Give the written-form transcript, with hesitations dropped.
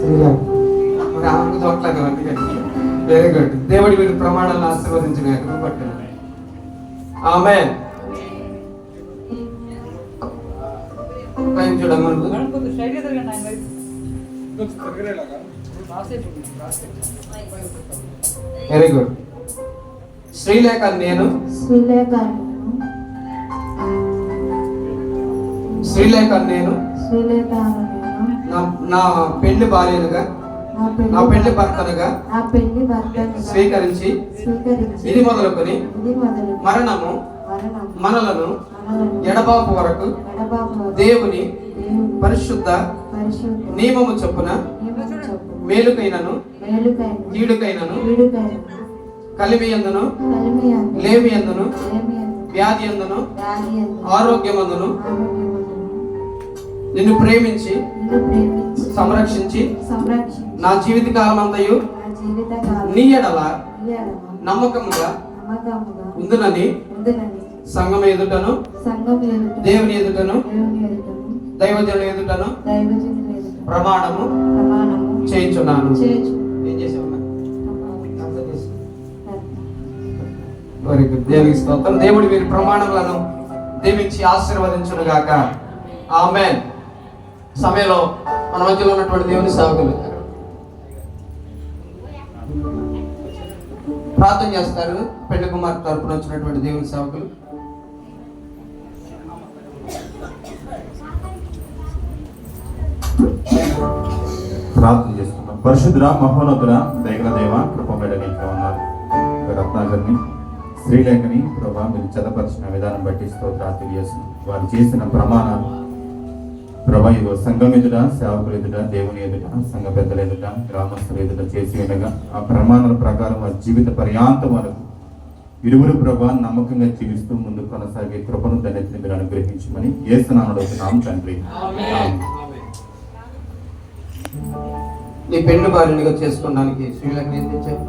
మరి ఆమెకు చూడలేదు అందుకని. Very good. దేవుడి వీరి ప్రమాణాలను ఆశీర్వదించిన పట్టు. ఆమేన్. చూడమ్మా వెరీ గుడ్. శ్రీలేఖ నేను నా పెళ్లి భార్యనుగా నా పెళ్లి భర్తనుగా స్వీకరించి ఇది మొదలుకొని మరణము మనలను ఎడబాపు వరకు దేవుని పరిశుద్ధ నియమము చొప్పున మేలుకైనను కీడుకైనను కలిమియందును లేమియందును వ్యాధి అందును ఆరోగ్యమందును నిన్ను ప్రేమించి సంరక్షించి నా జీవిత కాలం అంతయు నీ ఎడల నమ్మకముగా ఉందునని సంఘం ఎదుటను దేవుని ఎదుటను దైవజనుల ఎదుటను ప్రమాణము చేయించున్నాను. ఏం చేసావు? Very good. దేవునికి స్తోత్రం. దేవుడి వీరి ప్రమాణములను దీవించి ఆశీర్వదించును గాక. ఆమేన్. సమయంలో మన మధ్యలో ఉన్నటువంటి దేవుని సేవకులు ప్రార్థన చేస్తారు. పెళ్లి కుమార్ తరపున వచ్చినటువంటి దేవుని సేవకులు ప్రార్థన చేస్తున్నాం. పరిశుద్ధుడా మహోన్నతుడా దయగల దేవ కృపమేడ నీకు ఉన్నారు. రత్నాకర్ని శ్రీలేఖని ప్రభా మీరు చదపరిచిన విధానం బట్టి స్తోత్రాలు తెలియజేస్తున్నాం. వారు చేసిన ప్రమాణాలు ప్రభా ఇదో సంఘం ఎదుట, సేవకులు ఎదుట, దేవుని ఎదుట, సంఘ పెద్దల ఎదుట, గ్రామస్తుల ఎదుట చేసి ఉండగా ఆ ప్రమాణాల ప్రకారం వారి జీవిత పర్యాంతం వరకు ఇరువురు ప్రభా నమ్మకంగా జీవిస్తూ ముందుకు కొనసాగే కృపను ధన్యతని మీరు అనుగ్రహించమని యేసు నామములో అడుగుతున్నాము తండ్రి. నీ పెళ్లి భార్యనిగా చేసుకోవడానికి శ్రీలంక ఏం తెచ్చావు?